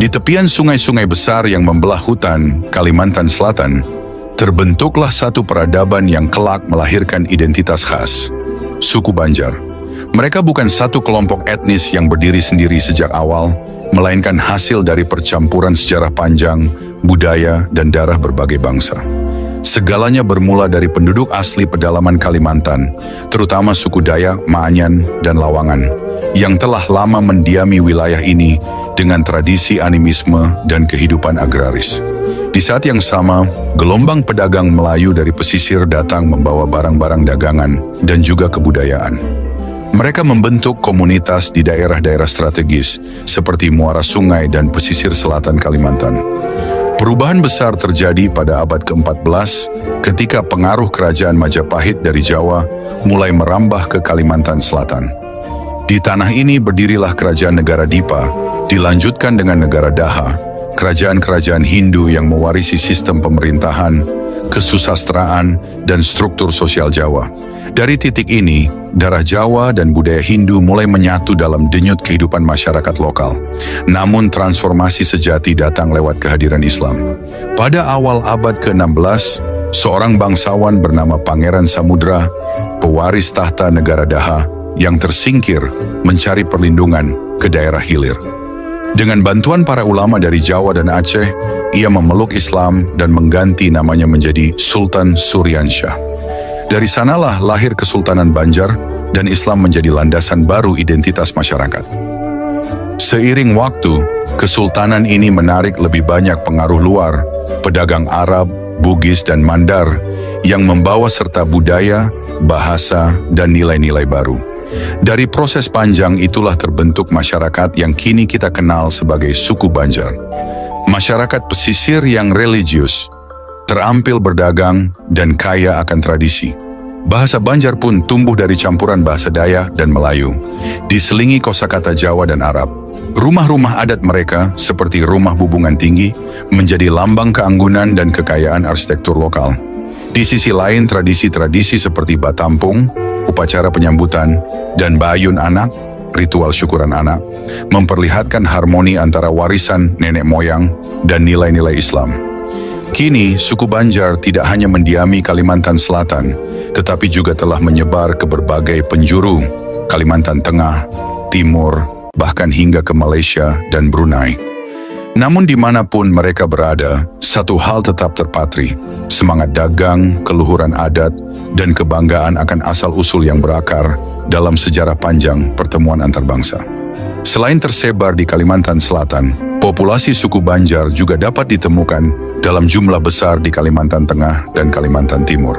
Di tepian sungai-sungai besar yang membelah hutan Kalimantan Selatan, terbentuklah satu peradaban yang kelak melahirkan identitas khas, suku Banjar. Mereka bukan satu kelompok etnis yang berdiri sendiri sejak awal, melainkan hasil dari percampuran sejarah panjang, budaya, dan darah berbagai bangsa. Segalanya bermula dari penduduk asli pedalaman Kalimantan, terutama suku Dayak, Maanyan, dan Lawangan, yang telah lama mendiami wilayah ini dengan tradisi animisme dan kehidupan agraris. Di saat yang sama, gelombang pedagang Melayu dari pesisir datang membawa barang-barang dagangan dan juga kebudayaan. Mereka membentuk komunitas di daerah-daerah strategis seperti muara sungai dan pesisir selatan Kalimantan. Perubahan besar terjadi pada abad ke-14 ketika pengaruh kerajaan Majapahit dari Jawa mulai merambah ke Kalimantan Selatan. Di tanah ini berdirilah kerajaan negara Dipa, dilanjutkan dengan negara Daha, kerajaan-kerajaan Hindu yang mewarisi sistem pemerintahan, kesusastraan, dan struktur sosial Jawa. Dari titik ini, darah Jawa dan budaya Hindu mulai menyatu dalam denyut kehidupan masyarakat lokal. Namun transformasi sejati datang lewat kehadiran Islam. Pada awal abad ke-16, seorang bangsawan bernama Pangeran Samudra, pewaris tahta negara Daha, yang tersingkir mencari perlindungan ke daerah hilir. Dengan bantuan para ulama dari Jawa dan Aceh, ia memeluk Islam dan mengganti namanya menjadi Sultan Suryansyah. Dari sanalah lahir Kesultanan Banjar dan Islam menjadi landasan baru identitas masyarakat. Seiring waktu, kesultanan ini menarik lebih banyak pengaruh luar, pedagang Arab, Bugis, dan Mandar yang membawa serta budaya, bahasa, dan nilai-nilai baru. Dari proses panjang itulah terbentuk masyarakat yang kini kita kenal sebagai suku Banjar. Masyarakat pesisir yang religius, terampil berdagang, dan kaya akan tradisi. Bahasa Banjar pun tumbuh dari campuran bahasa Dayak dan Melayu, diselingi kosakata Jawa dan Arab. Rumah-rumah adat mereka, seperti rumah bubungan tinggi, menjadi lambang keanggunan dan kekayaan arsitektur lokal. Di sisi lain, tradisi-tradisi seperti batampung, upacara penyambutan, dan bayun anak, ritual syukuran anak, memperlihatkan harmoni antara warisan nenek moyang dan nilai-nilai Islam. Kini, suku Banjar tidak hanya mendiami Kalimantan Selatan, tetapi juga telah menyebar ke berbagai penjuru, Kalimantan Tengah, Timur, bahkan hingga ke Malaysia dan Brunei. Namun dimanapun mereka berada, satu hal tetap terpatri, semangat dagang, keluhuran adat, dan kebanggaan akan asal-usul yang berakar dalam sejarah panjang pertemuan antar bangsa. Selain tersebar di Kalimantan Selatan, populasi suku Banjar juga dapat ditemukan dalam jumlah besar di Kalimantan Tengah dan Kalimantan Timur.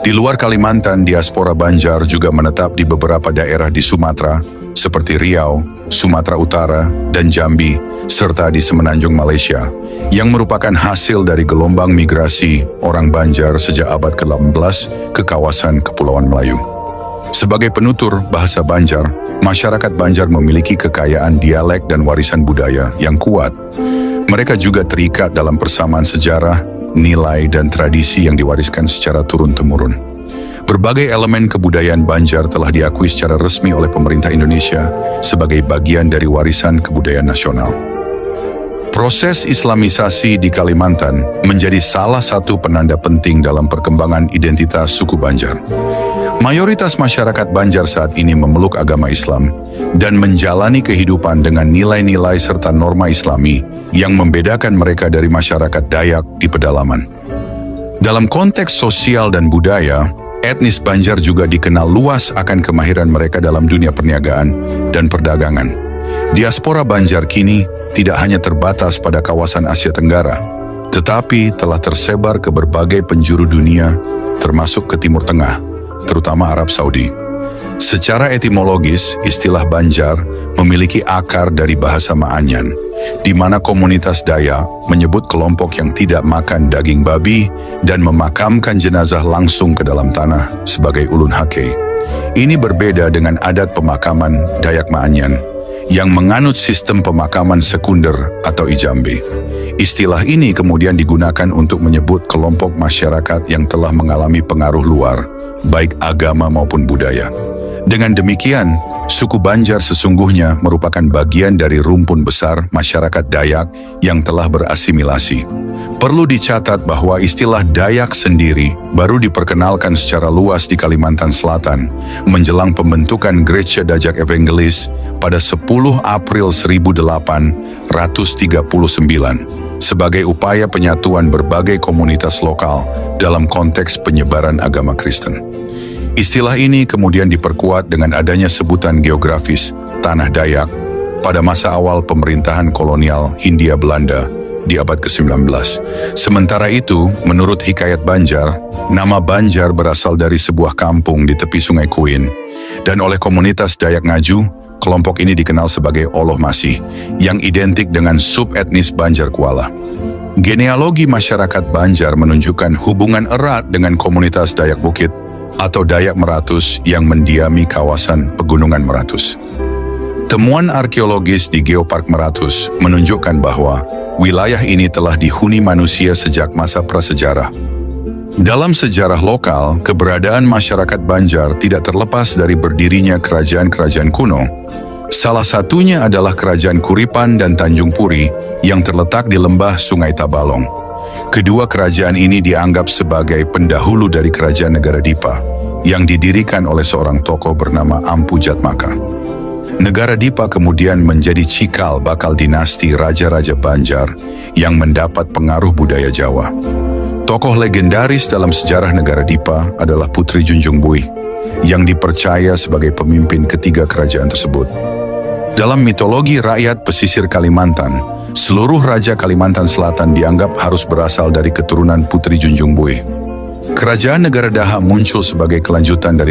Di luar Kalimantan, diaspora Banjar juga menetap di beberapa daerah di Sumatera, seperti Riau, Sumatera Utara, dan Jambi, serta di Semenanjung Malaysia, yang merupakan hasil dari gelombang migrasi orang Banjar sejak abad ke-18 ke kawasan Kepulauan Melayu. Sebagai penutur bahasa Banjar, masyarakat Banjar memiliki kekayaan dialek dan warisan budaya yang kuat. Mereka juga terikat dalam persamaan sejarah, nilai, dan tradisi yang diwariskan secara turun-temurun. Berbagai elemen kebudayaan Banjar telah diakui secara resmi oleh pemerintah Indonesia sebagai bagian dari warisan kebudayaan nasional. Proses Islamisasi di Kalimantan menjadi salah satu penanda penting dalam perkembangan identitas suku Banjar. Mayoritas masyarakat Banjar saat ini memeluk agama Islam dan menjalani kehidupan dengan nilai-nilai serta norma Islami yang membedakan mereka dari masyarakat Dayak di pedalaman. Dalam konteks sosial dan budaya, etnis Banjar juga dikenal luas akan kemahiran mereka dalam dunia perniagaan dan perdagangan. Diaspora Banjar kini tidak hanya terbatas pada kawasan Asia Tenggara, tetapi telah tersebar ke berbagai penjuru dunia, termasuk ke Timur Tengah, terutama Arab Saudi. Secara etimologis, istilah Banjar memiliki akar dari bahasa Maanyan, di mana komunitas Dayak menyebut kelompok yang tidak makan daging babi dan memakamkan jenazah langsung ke dalam tanah sebagai ulun hake. Ini berbeda dengan adat pemakaman Dayak Maanyan, yang menganut sistem pemakaman sekunder atau ijambe. Istilah ini kemudian digunakan untuk menyebut kelompok masyarakat yang telah mengalami pengaruh luar, baik agama maupun budaya. Dengan demikian, suku Banjar sesungguhnya merupakan bagian dari rumpun besar masyarakat Dayak yang telah berasimilasi. Perlu dicatat bahwa istilah Dayak sendiri baru diperkenalkan secara luas di Kalimantan Selatan menjelang pembentukan Gereja Dajak Evangelis pada 10 April 1839 sebagai upaya penyatuan berbagai komunitas lokal dalam konteks penyebaran agama Kristen. Istilah ini kemudian diperkuat dengan adanya sebutan geografis Tanah Dayak pada masa awal pemerintahan kolonial Hindia Belanda di abad ke-19. Sementara itu, menurut Hikayat Banjar, nama Banjar berasal dari sebuah kampung di tepi Sungai Kuin, dan oleh komunitas Dayak Ngaju, kelompok ini dikenal sebagai Oloh Masih, yang identik dengan subetnis Banjar Kuala. Genealogi masyarakat Banjar menunjukkan hubungan erat dengan komunitas Dayak Bukit atau Dayak Meratus yang mendiami kawasan Pegunungan Meratus. Temuan arkeologis di Geopark Meratus menunjukkan bahwa wilayah ini telah dihuni manusia sejak masa prasejarah. Dalam sejarah lokal, keberadaan masyarakat Banjar tidak terlepas dari berdirinya kerajaan-kerajaan kuno. Salah satunya adalah Kerajaan Kuripan dan Tanjung Puri yang terletak di lembah Sungai Tabalong. Kedua kerajaan ini dianggap sebagai pendahulu dari Kerajaan Negara Dipa yang didirikan oleh seorang tokoh bernama Ampu Jatmaka. Negara Dipa kemudian menjadi cikal bakal dinasti Raja-Raja Banjar yang mendapat pengaruh budaya Jawa. Tokoh legendaris dalam sejarah Negara Dipa adalah Putri Junjung Buih yang dipercaya sebagai pemimpin ketiga kerajaan tersebut. Dalam mitologi rakyat pesisir Kalimantan, seluruh Raja Kalimantan Selatan dianggap harus berasal dari keturunan Putri Junjung Buih. Kerajaan Negara Daha muncul sebagai kelanjutan dari